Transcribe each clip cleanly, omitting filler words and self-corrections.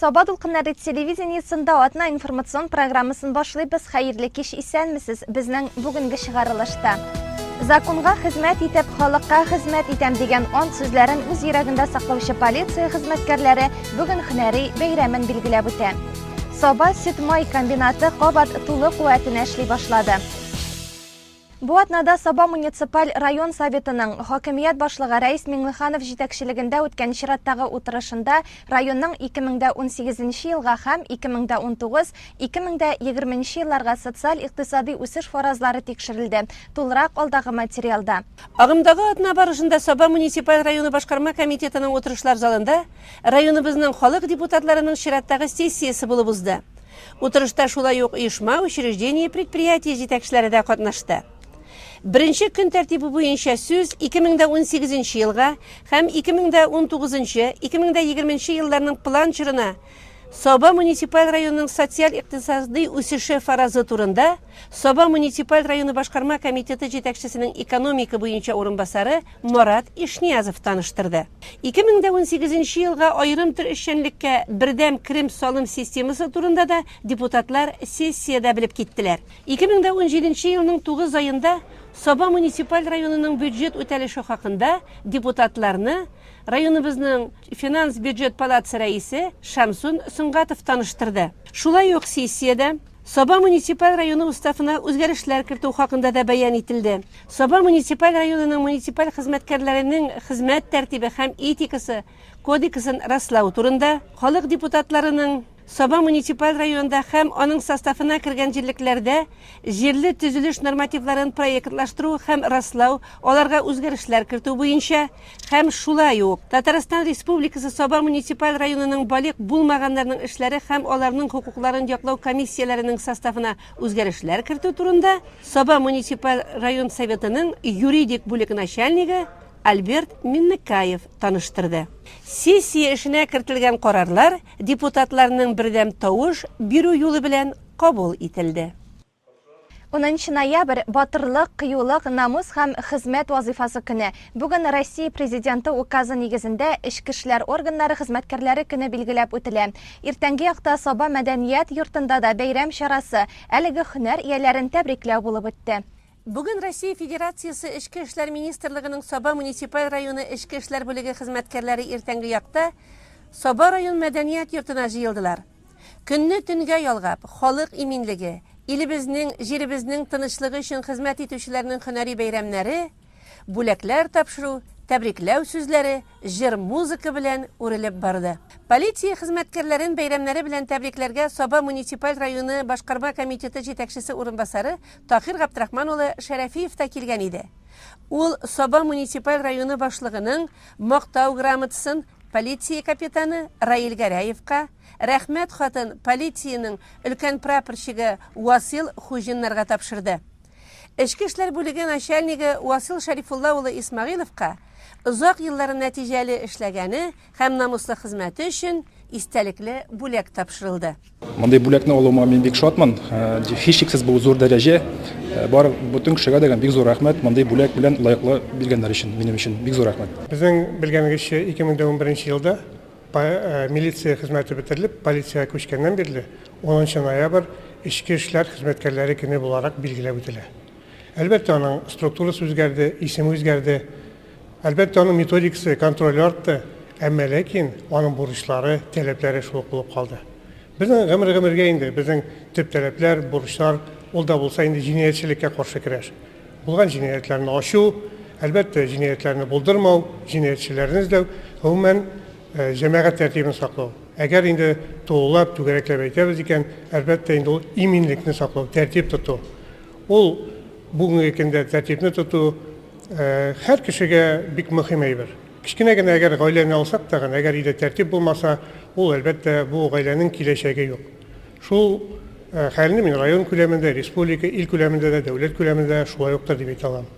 Саба Дулкыннары телевидениесында атна информацион программасын башлыйбыз. Хәерле кич, исәнмесез безнең бүгенге чыгарылышта. Законга хезмәт итеп, халыкка хезмәт итәм дигән ант сүзләрен үз йөрәгендә саклаучы полиция хезмәткәрләре бүген һөнәри бәйрәмен билгеләп үтә. Саба Сөт-май комбинаты кабат тулы куәтенә эшли башлады. Бу атнада Саба муниципаль район советының хакимият башлыгы Рәис Миңнеханов җитәкчелегендә үткән чираттагы утырышында районның 2018 елга һәм 2019-2020 елларга социаль-икътисади үсеш фаразлары тикшерелде. Тулырак алдагы материалда. Агымдагы атна барышында Саба муниципаль районы башкарма комитетының утырышлар залында районыбызның халык депутатларының чираттагы сессиясе булып узды. Утырышта шулай ук оешма, учреждение, предприятие җитәкчеләре дә катнашты. Беренче көн тәртибе буенча сүз 2018 елга һәм 2019-2020 елларның план чорына Саба муниципаль районының социаль-икътисади үсеше фаразы турында Саба муниципаль районы башкарма комитеты җитәкчесенең экономика буенча урынбасары Марат Ишниязов таныштырды. 2018 елга айрым төр эшчәнлеккә бердәм керем салым системасы турында да депутатлар сессиядә белеп киттеләр. 2017 елның 9 айында Саба муниципаль районының бюджет үтәлеше хакында депутатларны районыбызның финанс бюджет палатасы рәисе Шамсун Сыңгатов таныштырды. Шулай ук сессиядә Саба муниципаль районы уставына үзгәрешләр кертү хакында да бәян ителде. Саба муниципаль районының муниципаль хезмәткәрләренең хезмәт тәртибе һәм этикасы кодексын раслау турында халык депутатларының Саба муниципаль районда һәм аның составына кергән җирлекләрдә җирле төзелеш нормативларын проектлаштыру һәм раслау, аларга үзгәрешләр кертү буенча һәм шулай ук Татарстан Республикасы Саба муниципаль районының балык булмаганнарның эшләре һәм аларның хукукларын яклау комиссияләренең составына үзгәрешләр кертү турында Саба муниципаль район советының юридик бүлек начальнигы Альберт Миннекаев таныштырды. Сессия эшенә кертелгән карарлар депутатларның бердәм тавыш бирү юлы белән кабул ителде. 10 ноябрь батырлык, кыюлык, намус һәм хезмәт вазифасы көне. Бүген Россия президенты указы нигезендә эчке эшләр органнары хезмәткәрләре көне билгеләп үтелә. Иртәнге якта Саба мәдәният йортында да бәйрәм чарасы әлеге һөнәр ияләрен тәбрикләү булып үтте. Бүген Россия Федерациясы Эчке эшләр министрлыгының Саба муниципаль районы эчке эшләр бүлеге хезмәткәрләре иртәнге якта Саба район мәдәният йортына җыелдылар. Көнне төнгә ялгап, халык иминлеге, илебезнең, җиребезнең тынычлыгы өчен хезмәт итүчеләрнең һөнәри бәйрәмнәре, бүләкләр тапшыру, тәбрикләү сүзләре, җыр, музыка белән үрелеп барды. Полиция хезмәткәрләрен бәйрәмнәре белән тәбрикләргә Саба муниципаль районы башкарма комитеты җитәкчесе урынбасары Тахир Габдрахман улы Шәрәфиев та килгән иде. Ул Саба муниципаль районы башлыгының мактау грамотасын полиция капитаны Раил Гәрәевка, рәхмәт хатын полициянең өлкән прапорщигы Васил Хуҗиннарга тапшырды. Эчке эшләр бүлеге начальнигы Васил Шарифулла улы Исмагыйловка озак еллар нәтиҗәле эшләгәне һәм намуслы хезмәте өчен истәлекле бүләк тапшырылды. Мондый бүләкне алуыма мин бик шатман. Һичшиксез бу зур дәрәҗә. Бар бүтән кешегә дигән бик зур рәхмәт. Мондый бүләк белән лаеклы биргәннәр өчен, минем өчен бик зур рәхмәт. Безнең белгәнегезчә 2011 елда милиция хезмәте бетерелеп, полиция күчкәннән бирле 10 ноябрь эчке эшләр хезмәткәрләре көне буларак билгеләп үтелә. Әлбәттә, аның структурасы үзгәрде, исеме үзгәрде. Әлбәттә, аның методикасы, контроль артты. Әмма ләкин аның бурычлары, таләпләре шул булып калды. Безнең гомергә инде безнең төп таләпләр, бурычлар ул да булса инде җинаятьчелеккә каршы көрәш. Булган җинаятларны ачу, әлбәттә, җинаятларны булдырмау, җинаятьчеләрне эзләү, гомумән җәмәгать тәртибен саклау. Әгәр инде тулылап, түгәрәкләп әйтәбез икән, әлбәттә инде ул иминлекне саклау, тәртип тоту. Ул бүгенге көндә тәртипне тоту һәр кешегә бик мөһим әйбер. Кичкенә генә әгәр гаиләне алсак та, әгәр иде тәртип булмаса, ул әлбәттә бу гаиләнең киләчәге юк. Шул хәлне мин район күләмендә, республика, ил күләмендә дә, дәүләт күләмендә шулай уктыр дип әйтә алам.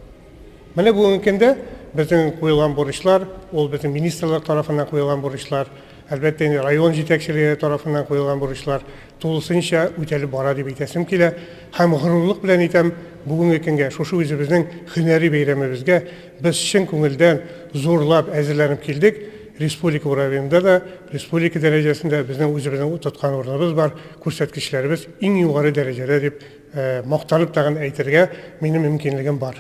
Менә бүгенге көндә безнең куелган бурычлар, ул безнең министрлык тарафыннан куелган бурычлар, әлбәттә инде район җитәкчелеге тарафыннан куелган бурычлар тулысынча үтәлеп бара дип әйтәсем килә. Һәм горурлык белән әйтәм, бүгенге көнгә шушы үзебезнең һөнәри бәйрәмебезгә без чын күңелдән зурлап әзерләнеп килдек. республика уровенінде да, республика дәрежесінде біздің өзіміздің тұтқан орнымыз бар, көрсеткішлеріміз ең жоғары дәрежеде деп мақтанып тағын әйтергә менің мүмкінлігім бар.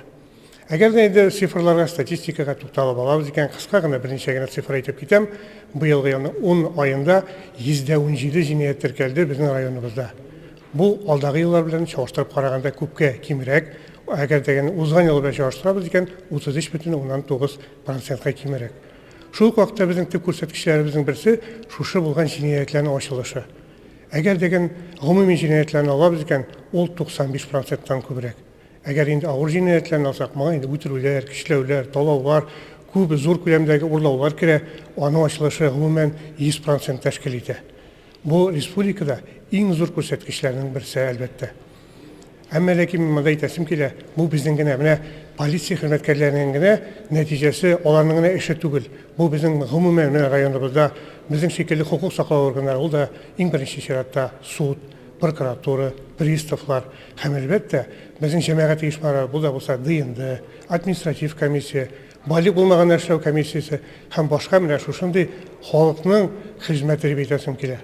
Әгер де енді цифрларға, статистикаға тоқталып аламыз екен, қысқа ғана бірнеше ғана цифр айтып кетем. Биылғы 10 айында 117 җинаять тіркелді біздің районымызда. Бұл алдағы еллар белән чагыштырып караганда күпкә кимрәк. Әгәр дигән узган ел белән чагыштырабыз икән, 33,9%-ка кимрәк. Шул вакытта безнең төп күрсәткечләребезнең берсе шушы булган җинаятларның ачылышы. Әгәр дигән гомуми җинаятларны алабыз икән, ул 95%-тан күбрәк. Әгәр инде авыр җинаятларны алсак, моңа инде үтерүләр, кичләүләр, талаулар, күп зур күләмдәге урлаулар керә, аның ачылышы гомумән 100% тәшкил итә. Бу республикада иң зур күрсәткечләрнең берсе әлбәттә. Әмма ләкин монда әйтәсем килә, бу безнең генә менә полиция хезмәткәрләренең генә нәтиҗәсе, аларның генә эше түгел. Бу безнең гомумән районыбызда безнең шикелле хукук саклау органнары, ул да иң беренче чиратта суд, прокуратура, приставлар һәм әлбәттә безнең җәмәгать оешмалары, бу да булса ДНД, административ комиссия, балик булмаган эшләү комиссиясе һәм башка менә шушындый халыкның хезмәте дип әйтәсем килә.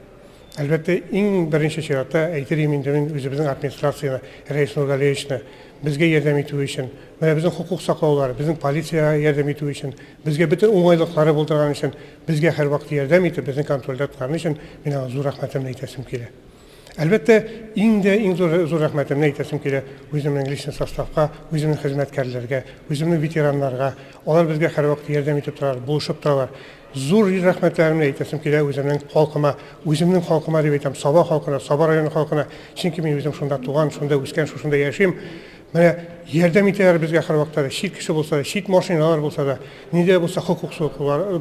Әлбәттә, иң беренче чиратта әйтерим инде мин үзебезнең администрацияны, Рәис Нургалиевичны безгә ярдәм итү өчен, менә безнең хукук саклаулар, безнең полиция ярдәм итү өчен, безгә бөтен уңайлыклары булдырган өчен, безгә һәрвакыт ярдәм итеп, безнең контрольдә тоткан өчен мин аңа зур рәхмәтемне әйтәсем килә. Әлбәттә, иң зур рәхмәтемне әйтәсем килә үземнең личный составка, үземнең хезмәткәрләргә, үземнең ветераннарга, алар безгә һәрвакыт ярдәм итеп торалар, булышып торалар. Зур рәхмәтләремне әйтәсем килә үземнең халкыма дип әйтәм, Саба халкына, Саба районы халкына, чөнки мин үзем шунда туган, шунда үскән, шунда яшим. Менә ярдәм итәләр безгә һәрвакытта, чит кеше булса да, чит машиналар булса да, нидә булса хукук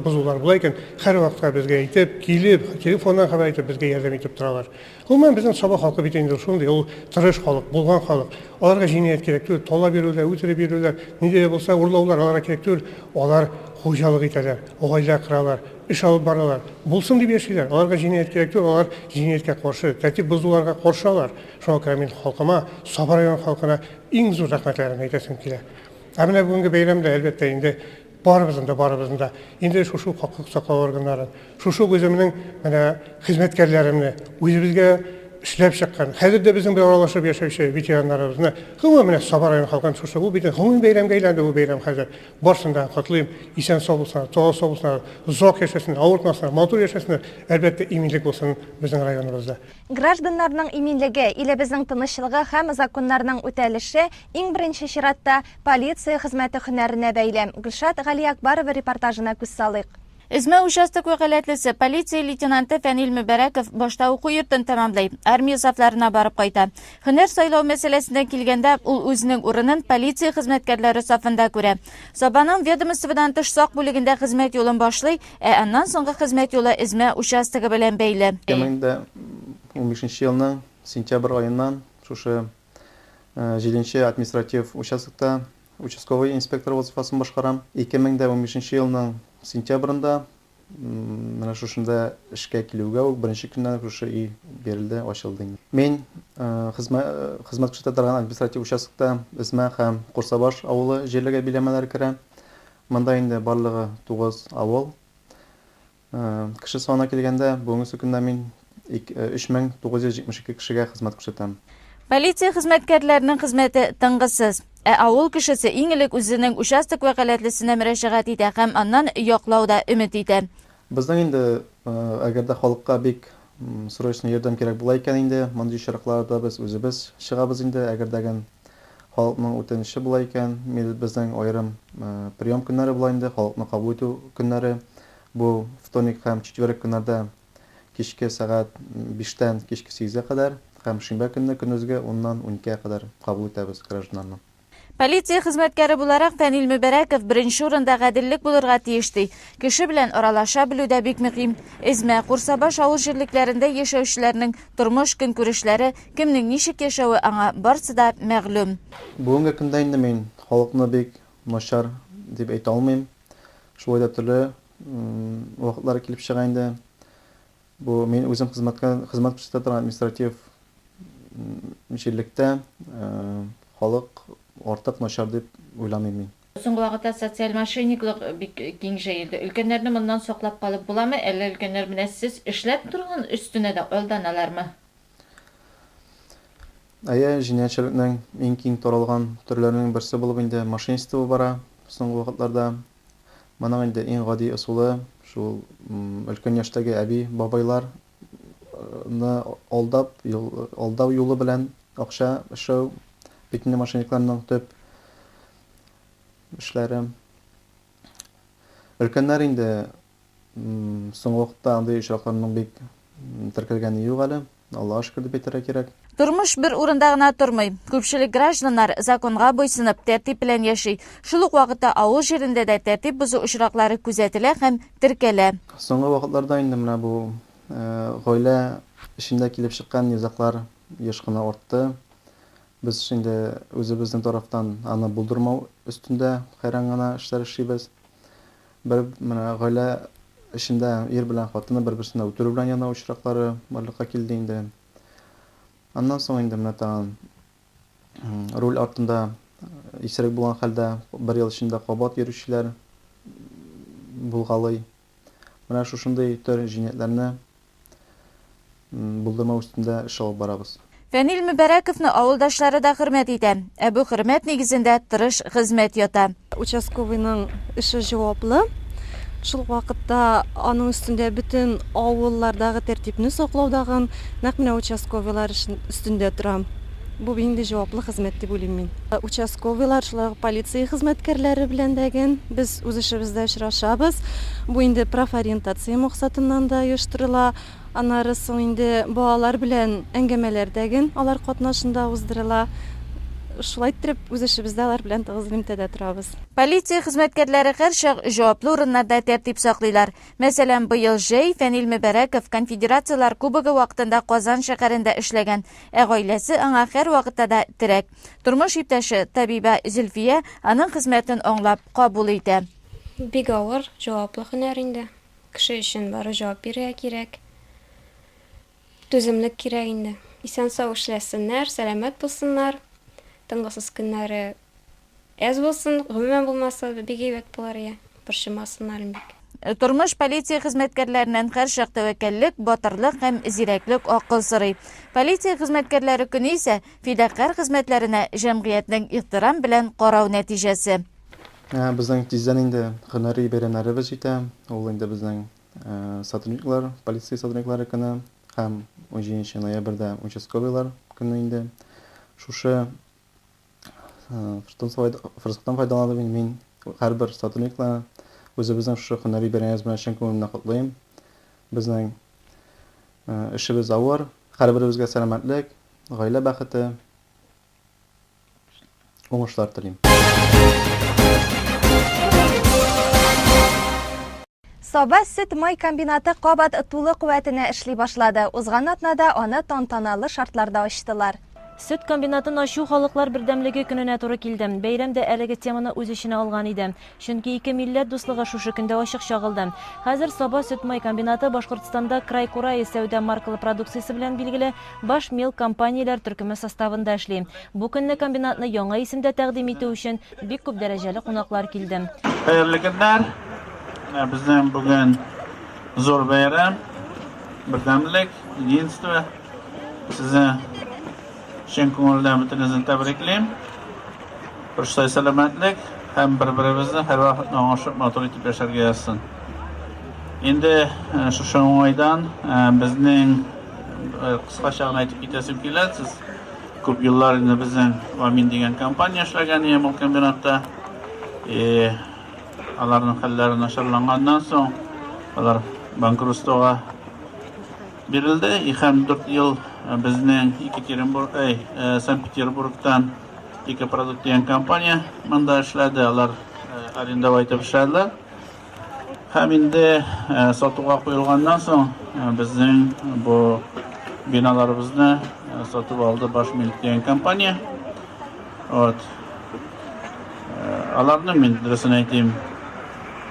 бозулар була икән, һәрвакытта безгә әйтеп, килеп, телефоннан хәбәр итеп безгә ярдәм итеп торалар. Гомумән безнең Саба халкы бит инде шундый, ул тырыш халык, булган халык. Аларга җинаять кирәк түгел, тала бирүләр, үтереп бирүләр, нидә булса урлаулар аларга кирәк түгел. Алар хуҗалык итәләр, гаилә коралар, эш алып баралар. Булсын дип яшиләр. Аларга җинаять кирәк түгел, алар җинаяткә каршы, тәртип бозуларга каршы алар. Шуңа күрә мин халкыма, Саба районы халкына иң зур рәхмәтләрне әйтәсем килә. Ә менә бүгенге бәйрәмдә әлбәттә инде барыбызның да инде шушы хукук саклау органнарын, шушы үземнең менә хезмәткәрләремне, үзебезгә эшләп чыккан, хәзер дә безнең белән аралашып яшәүче ветераннарыбызны, гомумән Саба районы халкын шушы бу бит гомум бәйрәмгә әйләнде бу бәйрәм хәзер. Барсында котлыйм, исән сау булсыннар, тагы сау булсыннар, зак яшәсеннәр, авыртмасыннар, матур яшәсеннер, әлбәттә иминлек булсын безнең районыбызда. Гражданнарның иминлеге, иле безнең тынычлыгы һәм законнарның үтәлеше иң беренче чиратта полиция хезмәте һөнәренә бәйле. Гөлшат Галиякбарова репортажына күз салыйк. Измә участок вәкаләтлесе полиция лейтенанты Фәнил Мөбәрәков башта уку йортын тәмамлый, армия сафларына барып кайта. Һөнәр сайлау мәсьәләсенә килгәндә, ул үзенең урынын полиция хезмәткәрләре сафында күрә. Сабаның ведомстводан тыш сак бүлегендә хезмәт юлын башлый, аннан соңгы хезмәт юлы Измә участогы белән бәйле. 2015 елның сентябрь айыннан шушы 7-нче административ участокта участковый инспектор вазифасын башкарам. 2015 елның сентябрында менә шушында эшкә килүгә үк беренче көннән шушы үй бирелде, ачылды. Мин хезмәт кешедә торган административ участокта Измә һәм Курсабаш авылы җирлеге биләмәләре керә. Монда инде барлыгы 9 авыл. Кеше саны килгәндә бүгенге көндә мин 3972 кешегә хезмәт күрсәтәм. Полиция хезмәткәрләренең хезмәте тыңгысыз. Авыл кешесе иң элек үзенең участок вәкаләтлесенә мөрәҗәгать итә һәм аннан яклауда өмет итә. Безнең инде әгәр дә халыкка бик срочный ярдәм кирәк була икән инде, мондый чиракларда без үзебез чыгабыз инде. Әгәр дәгән халыкның үтенеше була икән, безнең аерым прием көннәре була инде, халыкны кабул итү көннәре. Бу вторник һәм четверг көннәрдә кичке сәгать 5-тән кичке 8-гә кадәр һәм шимбә көнне көндезгә 10-нан 12-гә кадәр кабул итәбез гражданнарны. Полиция хезмәткәре буларак Фәнил Мөбәрәков беренче урында гаделлек булырга тиеш ди. Кеше белән аралаша белүдә бик мөһим. Измә, Курсабаш авыл җирлекләрендә яшәүчеләрнең тормыш көнкүрешләре, кемнең ничек яшәве аңа барсы да мәгълүм. Бүгенге көндә инде мин халыкны бик начар дип әйтә алмыйм. Шулай да төрле вакытлар килеп чыга инде. Бу мин үзем хезмәт күрсәтә торган административ җирлектә халык артык начар дип уйламыйм мин. Соңгы вакытта социаль мошенниклык бик киң җәелде. Өлкәннәрне моннан саклап калып буламы, әллә өлкәннәр менә сез эшләп торган өстенә дә алданалармы? Җинаятьчелекнең иң киң таралган төрләренең берсе булып инде мошенничество бара. Соңгы вакытларда моның инде иң гади ысулы шул өлкән яшьтәге әби бабайларны алдау юлы белән акча эшләү бит инде мошенникларның төп эшләре. Өлкәннәр инде соңгы вакытта андый очракларның бик теркәлгәне юк әле. Аллаһка шөкер дип әйтергә кирәк. Тормыш бер урында гына тормый. Күпчелек гражданнар законга буйсынып, тәртип белән яши. Шул ук вакытта авыл җирендә дә тәртип бозу очраклары күзәтелә һәм теркәлә. Соңгы вакытларда инде менә бу гаилә эчендә килеп чыккан низаклар еш кына артты. Без инде үзебезнең тарафтан аны булдырмау өстендә хәйран гына эшләр эшлибез. Бер менә гаилә эчендә ир белән хатыны бер-берсенә үтерү белән яна очраклары барлыкка килде инде. Аннан соң инде менә тагын руль артында исерек булган хәлдә бер ел эчендә кабат йөрүчеләр булгалый. Менә шушындый төр җинаятьләрне булдырмау өстендә эш алып барабыз. Фәнил Мөбәрәковны авылдашлары да хөрмәт итә. Ә бу хөрмәт нигезендә тырыш хезмәт ята. Участковыйның эше җаваплы. Шул вакытта аның өстендә бөтен авыллардагы тәртипне саклаудагы нәкъ менә участковыйлар өстендә тора. Бу инде җаваплы хезмәт дип уйлыйм мин. Участковыйлар шулай полиция хезмәткәрләре белән дәген без үз эшебездә очрашабыз. Бу инде профориентация максатыннан да оештырыла. Аннары соң инде балалар белән әңгәмәләрдәген алар катнашында уздырыла. Шулай итеп үз эшебездә алар белән тыгыз элемтәдә торабыз. Полиция хезмәткәрләре һәр чак җаваплы урыннарда тәртип саклыйлар. Мәсәлән, быел җәй Фәнил Мөбәрәков конфедерациялар кубогы вакытында Казан шәһәрендә эшләгән, ә гаиләсе аңа һәр вакытта да терәк. Тормыш иптәше Табиба Зөлфия аның хезмәтен аңлап кабул итә. Бик авыр, җаваплы һөнәр инде. Кеше өчен бары җавап бирергә кирәк. Түземлек кирәк инде. Исән-сау эшләсеннәр, сәламәт булсыннар. Тыңгысыз көннәре әз булсын, гомумән булмаса бик әйбәт булар я. Борчымасыннар бик. Тормыш полиция хезмәткәрләреннән һәр чак тәвәккәллек, батырлык һәм зирәклек акыл сорый. Полиция хезмәткәрләре көне исә фидакар хезмәтләренә җәмгыятьнең ихтирам белән карау нәтиҗәсе. Безнең тиздән инде һөнәри бәйрәмнәребез җитә. Ул инде безнең сотрудниклар, полиция сотрудниклары көне һәм 17 ноябрьдә участковыйлар көне инде. Шушы фырсаттан файдаланып мин һәрбер сотрудникны үзебезнең шушы һөнәри бәйрәмебез белән чын күңелемнән котлыйм. Безнең эшебез авыр, һәрберебезгә сәламәтлек, гаилә бәхете, уңышлар телим. Саба сөт май комбинаты кабат тулы куәтенә эшли башлады. Узган атнада аны тантаналы шартларда ачтылар. Сөт комбинатын ачу халыклар бердәмлеге көненә туры килде. Бәйрәмдә әлеге теманы үз эченә алган иде. Чөнки ике милләт дуслыгы шушы көндә ачык чагылды. Хәзер Саба сөт май комбинаты Башкортстанда Край-Курай сәүдә маркалы продукциясе белән билгеле баш мил компанияләр төркеме составында эшли. Бу көнне комбинатны яңа исемдә тәкъдим итү өчен бик күп дәрәҗәле кунаклар килде. Хәерле көннәр. Безнең бүген зур бәйрәм, бердәмлек, единство. Сезне чын күңелдән бөтенегезне тәбриклим. Берсай сәламәтлек һәм бер-беребезне һәр вакыт аңлашып матур итеп яшәргә язсын. Инде шушы уңайдан безнең кыскача гына әйтеп китәсем килә. Сез күп еллар инде безнең Амин дигән компания эшләгән ул комбинатта. Аларның хәлләре начарланганнан соң алар банкротствога бирелде. Һәм 4 ел безнең Санкт-Петербургтан ике продукт дигән компания монда эшләде. Алар арендовать итеп эшләделәр. Һәм инде сатуга куелганнан соң безнең бу биналарыбызны сатып алды баш милк дигән компания. Аларны мин дөресен әйтим,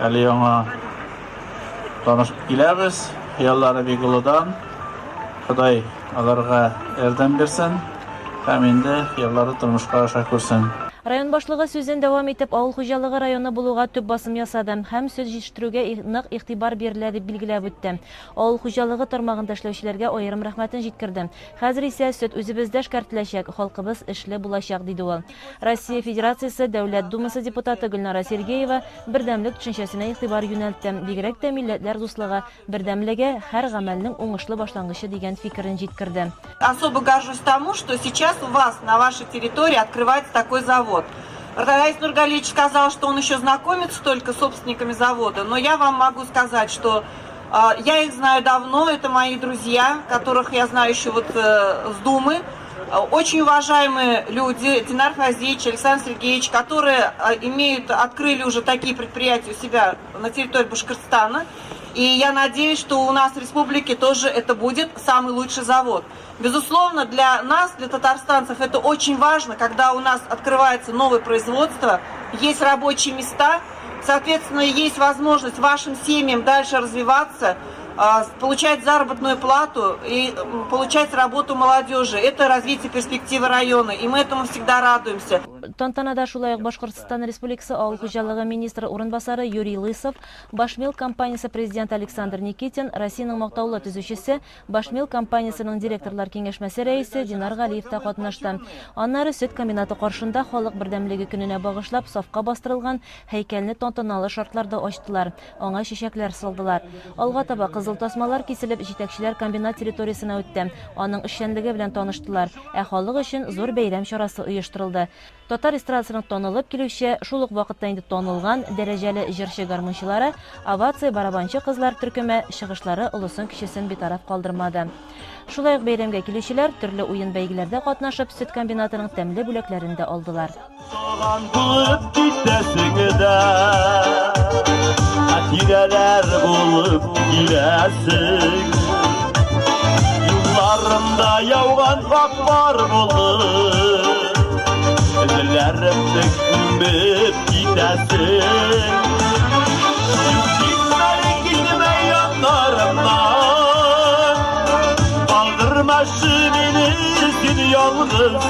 әле яңа танышып киләбез. Хыяллары бик олыдан. Ходай аларга ярдәм берсен һәм инде хыяллары тормышка аша күрсен. Район башлыгы сүзен дәвам итеп, авыл хуҗалыгы районы булуга төп басым ясады һәм сөт җитештерүгә нык игътибар бирелә дип билгеләп үтте. Авыл хуҗалыгы тармагында эшләүчеләргә аерым рәхмәтен җиткерде. Хәзер исә сөт үзебездә эшкәртеләчәк, халкыбыз эшле булачак, диде ул. Россия Федерациясе Дәүләт Думасы депутаты Гөлнара Сергеева бердәмлек төшенчәсенә игътибар юнәлтте. Бигрәк тә милләтләр дуслыгы, бердәмлеге һәр гамәлнең уңышлы башлангычы дигән фикерен җиткерде. Особо горжусь тому, что сейчас у вас на вашей территории открывается такой завод. Раис Нургалевич сказал, что он еще знакомится только с собственниками завода, но я вам могу сказать, что я их знаю давно, это мои друзья, которых я знаю еще вот с Думы. Очень уважаемые люди, Динар Фазич, Александр Сергеевич, которые открыли уже такие предприятия у себя на территории Башкортостана. И я надеюсь, что у нас в республике тоже это будет самый лучший завод. Безусловно, для нас, для татарстанцев, это очень важно, когда у нас открывается новое производство, есть рабочие места, соответственно, есть возможность вашим семьям дальше развиваться, получать заработную плату и получать работу молодежи. Это развитие перспективы района, и мы этому всегда радуемся. Тантанада шулай ук Башкортстан Республикасы авыл хуҗалыгы министры урынбасары Юрий Лысов, Башмел компаниясе президенты Александр Никитин, Россиянең мактаулы төзүчесе, Башмел компаниясының директорлар киңәшмәсе рәисе Динар Галиев та катнашты. Аннары сөт комбинаты каршында халык бердәмлеге көненә багышлап сафка бастырылган һәйкәлне тантаналы шартларда ачтылар. Аңа чәчәкләр салдылар. Алга таба кызыл тасмалар киселеп, җитәкчеләр комбинат территориясенә үтте. Аның эшчәнлеге белән таныштылар. Халык өчен зур бәйрәм чарасы оештырылды. Татар эстрадасының танылып килүче, шул ук вакытта инде танылган дәрәҗәле җырчы гармунчылары, овация барабанчы кызлар төркеме чыгышлары улысын кичесен битараф калдырмады. Шулай ук бәйрәмгә килүчеләр төрле уен бәйгеләрдә катнашып, сөт комбинатының тәмле бүләкләрен дә алдылар. Yıllarımda yağan baklar olur, Ellerimde kümbüp gidesin. Gitme yanlarımdan, kaldırma şimdinin yalnız.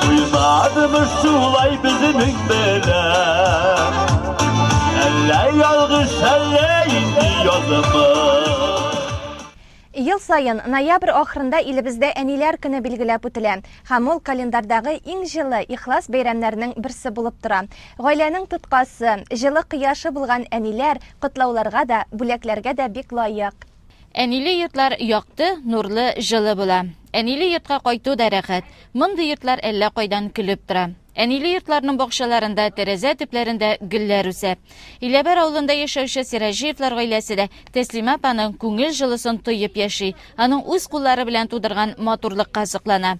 Uyumadım şulay bizimün böyle, elle yalgış elle indi yazımı. Ел сайын ноябрь ахырында илебездә әниләр көне билгеләп үтелә. Һәм ул календардагы иң җылы ихлас бәйрәмнәрнең берсе булып тора. Гаиләнең тоткасы, җылы кыяшы булган әниләр котлауларга да, бүләкләргә дә бик лаек. Әниле йортлар якты, нурлы, җылы була. Әниле йортка кайту да рәхәт. Мондый йортлар әллә кайдан көлеп тора. Әниле йортларның бакчаларында, тәрәзә төпләрендә гөлләр үсә. Иләбәр авылында яшәүче Сиражиевлар гаиләсе дә Тәслимә апаның күңел җылысын тоеп яши. Аның үз куллары белән тудырган матурлыкка соклана.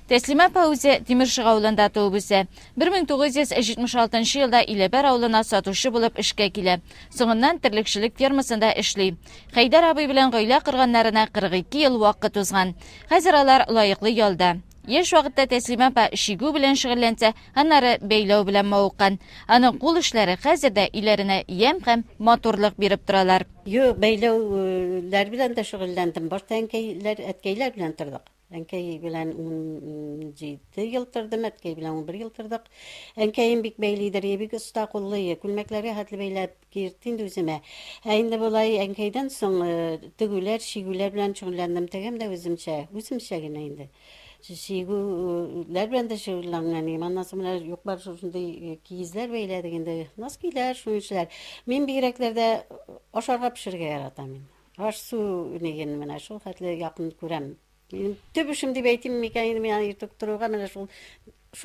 Тәслимә апа үзе Тимершык авылында туып үсә. 1976 елда Иләбәр авылына сатучы булып эшкә килә. Соңыннан терлекчелек фермасында эшли. Хәйдәр абый белән гаилә корганнарына 42 ел вакыт узган. Хәзер алар лаеклы ялда. Еш вакытта Тәслимә апа шигү белән шөгыльләнсә, аннары бәйләү белән мавыккан. Аның кул эшләре хәзердә иләренә ям һәм матурлык биреп торалар. Бәйләүләр белән дә шөгыльләндем. Башта әткәйләр белән тордык. Әнкәй белән 17 ел тордым, әткәй белән 11 ел тордык. Әнкәем бик бәйлидер, бик оста куллы, күлмәкләргә хәтле бәйләп киртин үземә. Инде болай әнкәйдән соң тегүләр, шигүләр белән шөгыльләндем, тегем дә үземчә генә инде. Шигүләр белән дә шөгыльләнгән, аннан юк бар шундай киезләр бәйләдек инде, носкиләр, шунышлар. Мин бигрәкләрдә ашарга пешерергә яратам. Аш су нигән менә шул хәтле якын күрәм. Төп эшем дип әйтим микән, мен иртүк торуга менә шул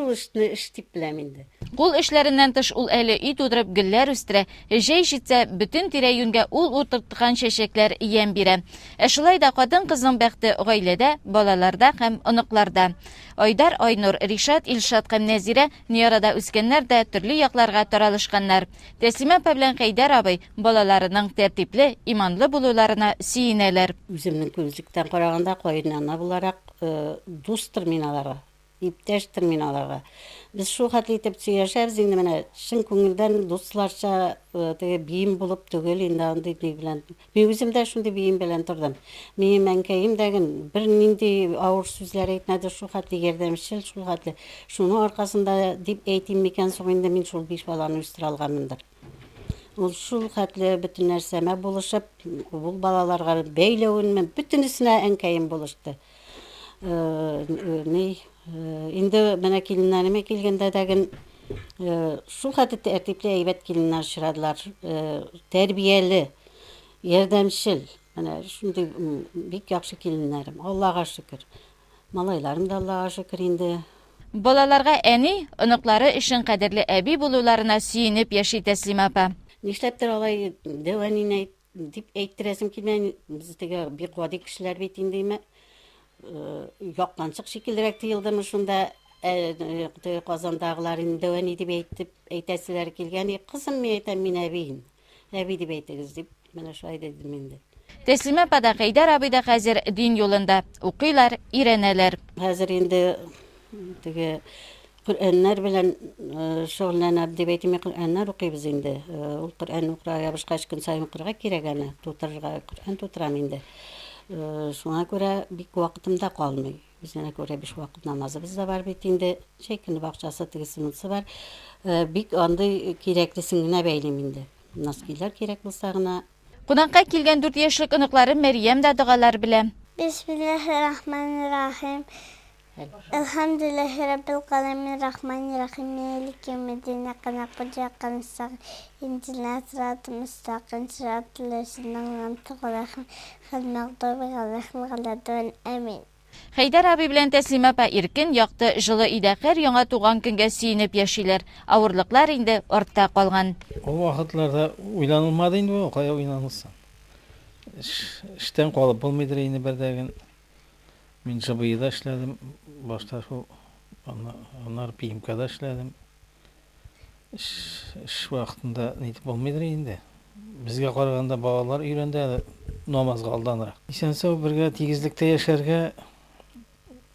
эшне эштип беләм инде. Кул эшләреннән тыш ул әле үй тудырып гөлләр үстерә. Җәй җитсә, бүтән тирә-юньгә ул утырткан чәчәкләр ям бирә. Шулай да хатын-кызның бәхте гаиләдә, балаларда һәм оныкларда. Айдар, Айнур, Ришат, Илшат һәм Нәзирә Ниярада үскәннәр дә төрле якларга таралышканнар. Тәслимә апа белән Хәйдәр абый балаларының тәртипле, иманлы булуларына сөенәләр. Үземнең күзлектән караганда кайнана буларак дустыр мин аларга. иптәштер мин аларга. Без шул хәтле итеп сөйләшәбез инде менә чын күңелдән дусларча теге биим булып түгел инде андый белән. Мин үзем дә шундый биим белән тордым. Минем әнкәем дәген бер нинди авыр сүзләр әйтмәде шул хәтле ярдәмчел, шул хәтле. Шуның аркасында дип әйтим микән соң инде мин шул 5 баланы үстерә алганмындыр. Ул шул хәтле бөтен нәрсәмә булышып, ул балаларга бәйләвенме бөтенесенә әнкәем булышты. Инде менә киленнәремә килгәндә дәген шул хәтле тәртипле әйбәт киленнәр очрадылар, тәрбияле, ярдәмчел. Менә шундый бик яхшы киленнәрем. Аллага шөкер. Малайларым да Аллага шөкер инде. Балаларга әни, оныклары өчен кадерле әби булуларына сөенеп яши Тәслимә апа. Нишләптер алай дәванин дип әйттерәсем килмәй, без теге бик гади кешеләр бит инде. Яктанчык шикеллерәк тыелдымы шунда Казандагылар инде дәвани дип әйтәселәр килгән. Кызым, мин әйтәм, мин әбием. Әби дип әйтегез дип, менә шулай дидем инде. Тәслимә апа да Хәйдәр абый да хәзер дин юлында укыйлар, өйрәнәләр. Хәзер инде теге Коръәннәр белән шөгыльләнәбез дип әйтим, Коръәннәр укыйбыз инде. Ул Коръән укырга башка көн сайын укырга кирәк аны. Тутырга Коръән тутырам инде. Шуңа күрә бик вакытым да калмый. Безнә күрә 5 вакыт намазыбыз да бар бит инде. Шәкеле бакчасы тегесенесе бар. Бик андый кирәклесен генә бәйлим инде. Наскилар кирәк булса гына. Кунакка килгән 4 яшьлек оныклары Мәрьям да дугалар белә. Бисмиллаһир-рахманир-рахим. Elhamdülillahi Rabbil Alemin Rahmanirrahim Maliki Yevmiddin Na'budu wa nasta'in ihdinas siratal mustaqim siratal ladzina an'amta alaihim ghayril maghdubi alaihim waladdallin amin. Хәйдәр абый белән Тәслимә апа иркен, якты, җылы өйдә һәр яңа туган көнгә сөенеп яшиләр. Авырлыклар инде артта калган. Ул вакытларда уйланылмады инде ул, кая уйланылсын. Эштән калып булмыйдыр инде бердәген. Мин җыбыйда эшләдем, башта шул аннар ПМКда эшләдем. Эш вакытында нитеп булмыйдыр инде. Безгә караганда балалар өйрәнде, намазга алданрак. Исән-сау бергә тигезлектә яшәргә,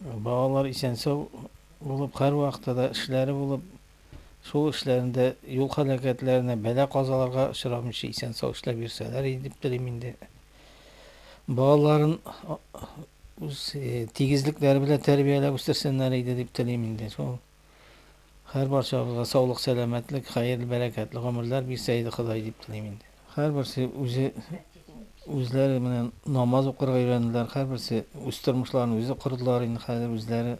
балалар исән-сау булып, һәр вакытта да эшләре булып, шул эшләрендә юл һәлакәтләренә, бәла казаларга очрамыйча исән-сау эшләп йөрсәләр дип телим инде. Балаларын үз тигезлекләре белән тәрбияләп үстерсеннәр иде дип телим инде. Шул һәр барчабызга саулык, сәламәтлек, хәерле, бәрәкәтле гомерләр бирсә иде Ходай дип телим инде. Һәрберсе үзләре менән намаз укырга өйрәнделәр, һәрберсе үз тормышларын үзе курдылар инде, хәзер үзләре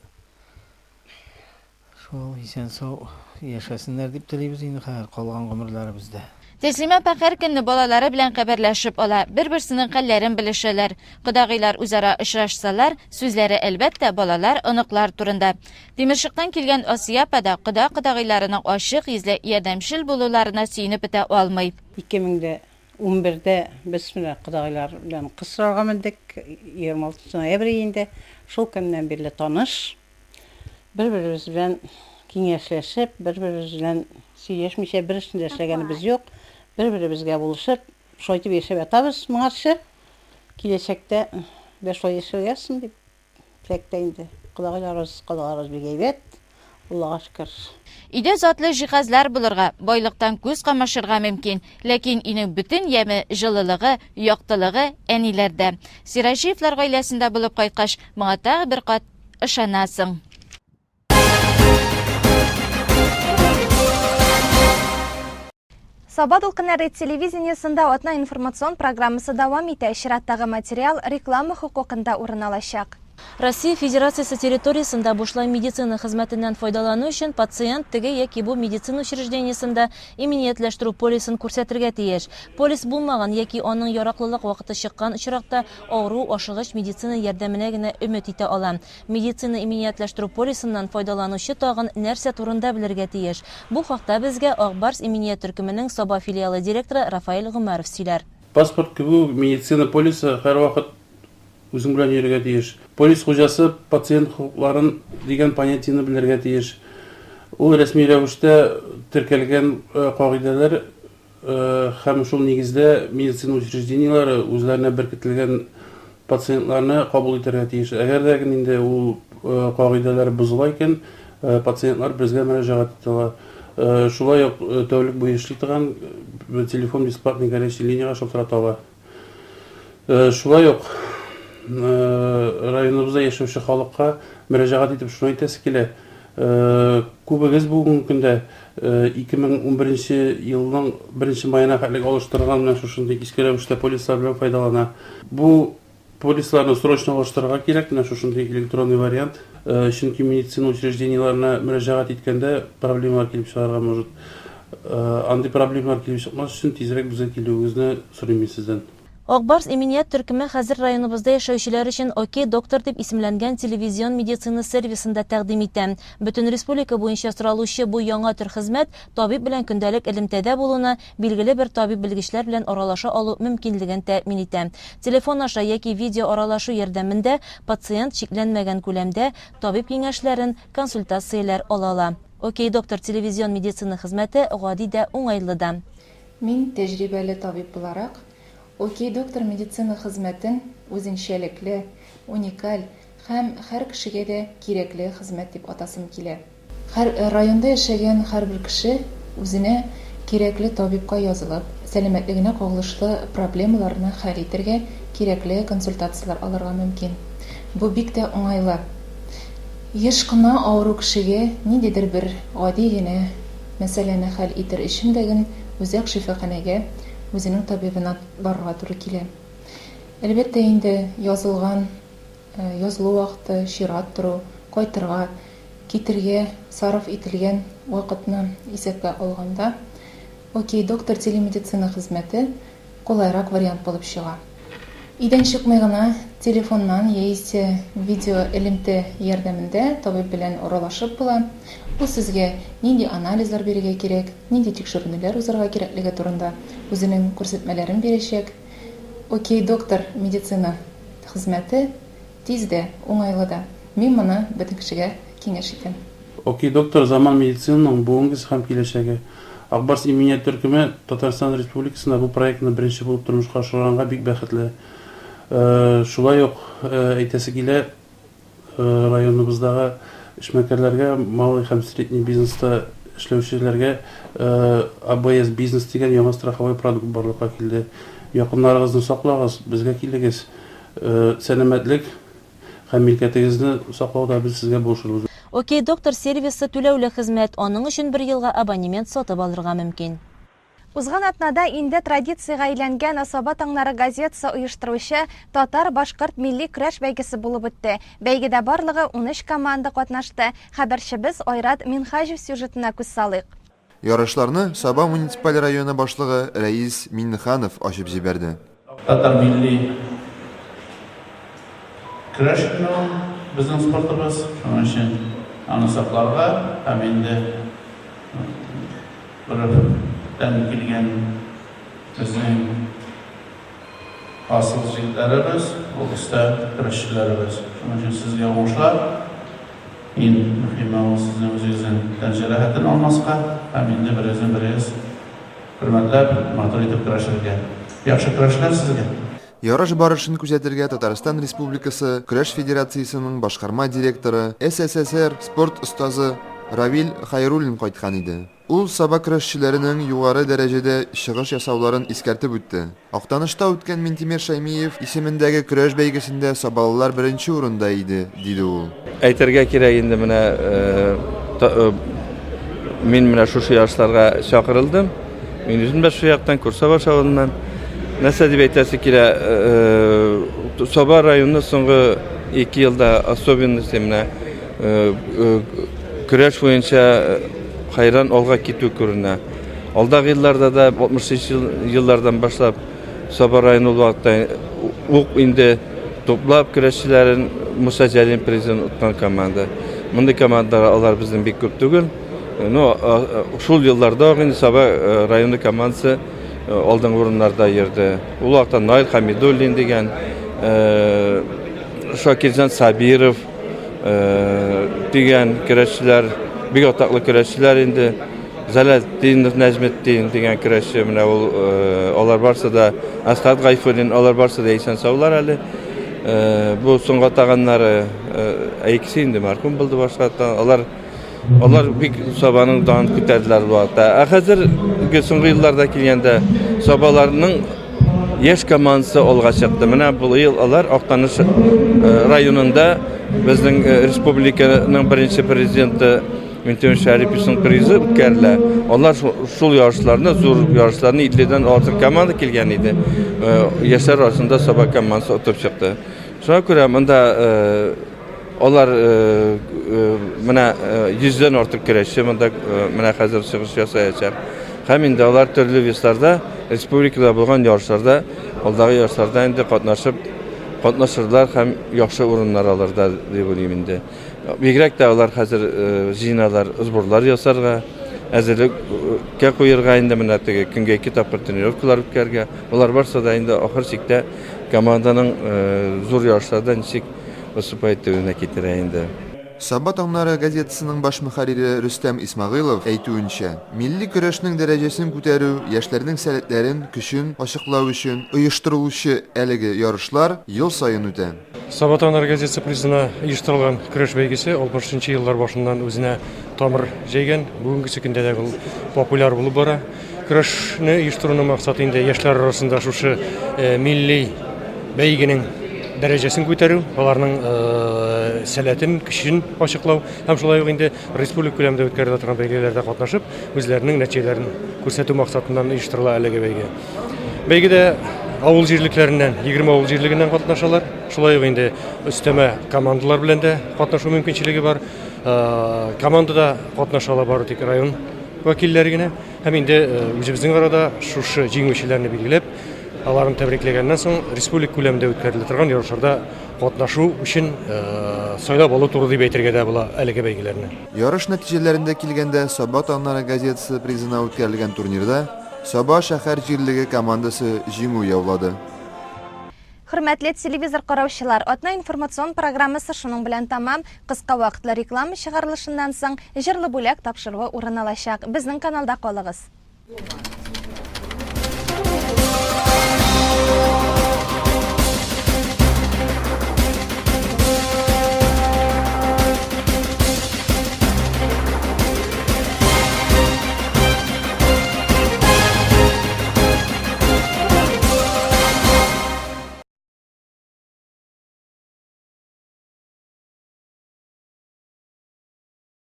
шул исән-сау яшәсеннәр дип телибез инде һәр калган гомерләребездә. Тәслимә апа һәр көнне балалары белән хәбәрләшеп ала, бер-берсенең хәлләрен белешәләр. Кодагыйлар үзара очрашсалар, сүзләре әлбәттә балалар, оныклар турында. Тимершиктан килгән Асия апа да кодагыйларының ачык йөзле, ярдәмчел булуларына сөенеп бетә алмый. 2011-дә без менә кодагыйлар белән кысрага мендек, 26 ноябрь инде. Шул көннән бирле таныш. Бер-беребез белән киңәшләшеп, бер-беребез белән сөйләшмичә бер эшне эшләгәнебез юк. Бер-беребезгә булышып, шайтып яшәп ятабыз моңарчы. Киләчәктә шулай яшәргәсен дип теләктә инде. Кодагыйларыбыз бик әйбәт. Аллага шөкер. Өйдә затлы җиһазлар булырга, байлыктан күз камашырга мөмкин, ләкин иның бөтен яме, җылылыгы, яктылыгы әниләрдә. Сираҗиевлар гаиләсендә булып кайткач, моңа тагы бер кат ышанасың. Саба дулкыннары телевидениесында атна информацион программасы дәвам итә. Чираттагы материал реклама хукукында урын алачак. Россия Федерациясы территориясында бушлай медицина хезмәтеннән файдалану өчен пациент теге яки бу медицина учреждениесында иминиятләштерү полисын күрсәтергә тиеш. Полис булмаган яки аның яраклылык вакыты чыккан очракта авыру ашыгыч медицина ярдәменә генә өмет итә ала. Медицина иминиятләштерү полисыннан файдаланучы тагын нәрсә турында белергә тиеш. Бу хакта безгә Акбарс иминият төркеменең Саба филиалы директоры Рафаэль Гумаров сөйләр. Паспорт кебу медицина полисы һәр вакыт үзең белән йөрергә тиеш. Полис хуҗасы пациент хукукларын дигән понятиене белергә тиеш. Ул рәсми рәвештә теркәлгән кагыйдәләр һәм шул нигездә медицина учреждениеләре үзләренә беркетелгән пациентларны кабул итәргә тиеш. Әгәр дә инде ул кагыйдәләр бозыла икән, пациентлар безгә мөрәҗәгать итәләр. Шулай ук тәүлек буе эшли торган телефон бесплатный горячий линияга шалтыраталар. Шулай ук районыбызда яшәүче халыкка мөрәҗәгать итеп шуны әйтәсе килә. Күбегез бүгенге көндә 2011 елның 1 маена хәтлек алыштырган менә шушындый иске рәвештә полислар белән файдалана. Бу полисларны срочно алыштырырга кирәк, менә шушындый электронный вариант. Чөнки медицина учреждениеларына мөрәҗәгать иткәндә проблемалар килеп чыгарга может. Андый проблемалар килеп чыкмас өчен тизрәк безгә килүегезне сорыйм сездән. Акбарс иминiyat төркеме хәзер районыбызда яшәүчеләр өчен «Окей, доктор» дип исемләнгән телевизион медицина сервисында тәкъдим итә. Бөтен республика буенча соралучы бу яңа төр хезмәт табиб белән көндәлек элемтәдә булуына, билгеле бер табиб белгечләр белән аралаша алу мөмкинлеген тәэмин итә. Телефон аша яки видео аралашу ярдәмендә пациент шикләнмәгән күләмдә табиб киңәшләрен, консультацияләр ала ала. «Окей, доктор» телевизион медицина хезмәте гади дә уңайлы да. Мин тәҗрибәле табиб буларак «Окей, доктор» медицина хезмәтен үзенчәлекле, уникаль һәм һәр кешегә дә кирәкле хезмәт дип атасым килә. Районда яшәгән һәрбер кеше үзенә кирәкле табибка язылып, сәламәтлегенә кагылышлы проблемаларны хәл итәргә кирәкле консультациялар алырга мөмкин. Бу бик тә уңайлы. Еш кына авыру кешегә ниндидер бер гади генә мәсьәләне хәл итер өчен дә үзәк шифаханәгә үзенең табибына барырга туры килә. Әлбәттә инде язылган, язылу вакыты, чират тору, кайтырга, китергә сарыф ителгән вакытны исәпкә алганда, «Окей, доктор» телемедицина хезмәте кулайрак вариант булып чыга. Идән чыкмый гына телефоннан яисә видео элемтә ярдәмендә табиб белән аралашып була. Ул сезгә нинди анализлар бирергә кирәк, нинди тикшерүләр узарга кирәклеге турында үзенең күрсәтмәләрен бирәчәк. «Окей, доктор» медицина хезмәте тиздә, уңайлы да. Мин моны бөтен кешегә киңәш итәм. «Окей, доктор» заман медицинаның бүгенге һәм киләчәге. Акбарс иминiyat төркеме Татарстан Республикасында бу проектны беренче булып тормышка ашырганга бик бәхетле. Шулай ук әйтәсе килә, районыбыздагы эшмәкәрләргә, малый һәм средний бизнеста эшләүчеләргә АБС бизнес дигән яңа страховой продукт барлыкка килде. Якыннарыгызны саклагыз, безгә килегез. Сәламәтлек һәм милкәтегезне саклауда без сезгә булышырбыз. «Окей, доктор» сервисы түләүле хезмәт, аның өчен 1 елга абонемент сатып алырга мөмкин. Узган атнада инде традициягә әйләнгән Асаба таңнары газетасы оештыручы Татар-Башкорт милли көрәш бәйгесе булып үтте. Бәйгедә барлыгы 13 команда катнашты. Хәбәрчебез Айрат Минхаҗев сюжетына күз салыйк. Ярышларны Саба муниципаль районы башлыгы Рәис Миннеханов ачып җибәрде. Татар милли көрәш безнең спортыбыз, шуның өчен аны сакларга һәм инде бердән килгән безнең асыл җилдәребез, ул уста көрәшчеләребез. Шуның өчен сезгә уңышлар. Иң мөһиме ул сезнең үзегезнең тәҗрибәһен алмаска һәм инде берегез хөрмәтләп, матур итеп көрәшергә. Яхшы көрәшләр сезгә. Ярыш барышын күзәтергә Татарстан Республикасы Көрәш Федерациясының башкарма директоры, СССР спорт остазы Равил Хайруллин кайткан иде. Ул Саба көрәшчеләренең югары дәрәҗәдә чыгыш ясауларын искәртеп үтте. Актанышта үткән Минтимер Шаймиев исемендәге көрәш бәйгесендә сабалылар беренче урында иде, диде ул. Әйтергә кирәк инде менә мин менә шушы ярышларга чакырылдым. Мин үзем дә шу яктан Курсава шавыннан нәрсә дип әйтәсе килә, Саба районы соңгы 2 елда особенности менә көрәш буенча хайран алга китү күренә. Алдагы елларда да 60 еллардан башлап Саба районы вакытта ук инде топлап көрәшчеләрен Муса Җәлил президент уткан команда. Мондый командалар алар безнең бик күп түгел. Шул елларда инде Саба районы командасы алдыңғы орыннарда йөрде. Ул вакытта Наил Хамидуллин дигән, Шакирҗан Сабиров дигән көрәшчеләр, бик атаклы көрәшчеләр инде. Залалетдинов Нәҗметдин дигән көрәшче, менә ул алар барса да Асхат Гайфуллин, алар барса да исән саулар әле. bu соңга тагыннары әйкесе инде мархум булды башка. Алар бик Сабаның данын күтәрделәр бу вакытта. Хәзерге соңгы елларда килгәндә Сабаларның яшь командасы алга чыкты. Менә бу ел алар Актаныш районында безнең республиканың беренче президенты Мөнтимер Шәриповның призы үткәрелә. Алар шул ярышларны, зур ярышларны 50дән артык команда килгән иде. Яшьләр арасында Саба командасы отып чыкты. Шуңа күрә монда алар менә 100дән артык көрәшче монда менә хәзер чыгыш ясаячак. Һәм инде алар төрле весларда, республикада булган ярышларда, алдагы ярышларда инде катнашырлар һәм яхшы урыннар алырда дип уйлыйм инде. Бигрәк тә алар хәзер җыйналар, сборлар ясарга, әзерлеккә куярга инде менә теге көнгә 2 тапкыр тренировкалар үткәргә. Алар барса да инде ахыр чиктә команданың зур ярышларда ничек выступать итүенә китерә инде. Саба таңнары газетасының баш мөхәррире Рөстәм Исмагыйлов әйтүенчә, милли көрәшнең дәрәҗәсен күтәрү, яшьләрнең сәләтләрен, көчен ачыклау өчен оештырылучы әлеге ярышлар ел саен үтә. Саба таңнары газетасы призына оештырылган көрәш бәйгесе 60-нчы еллар башыннан үзенә тамыр җәйгән, бүгенге көндә дә ул популяр булып бара. Көрәшне оештыруның максаты инде яшьләр арасында шушы милли бәйгенең дәрәҗәсен күтәрү, аларның сәләтен, көчен ачыклау һәм шулай ук инде республика күләмендә үткәрелә торган бәйгеләрдә катнашып, үзләренең нәтиҗәләрен күрсәтү максатыннан оештырыла әлеге бәйге. Бәйгедә авыл җирлекләреннән 20 авыл җирлегеннән катнашалар. Шулай ук инде өстәмә командалар белән дә катнашу мөмкинчелеге бар. Командада катнашалар бары тик район вәкилләре генә. Һәм инде үзебезнең арада шушы җиңүчеләрне билгеләп, аларын тәбрикләгәннән соң республика күләмендә үткәрелә торган ярышларда катнашу өчен сайлап алу туры дип әйтергә дә була әлеге бәйгеләрне. Ярыш нәтиҗәләрендә килгәндә Саба таңнары газетасы призына үткәрелгән турнирда Саба шәһәр җирлеге командасы җиңү яулады. Хөрмәтле телевизор караучылар, атна информацион программасы шуның белән тамам. Кыска вакытлы реклама чыгарылышыннан соң җырлы бүләк тапшыруы урын алачак. Безнең каналда калыгыз.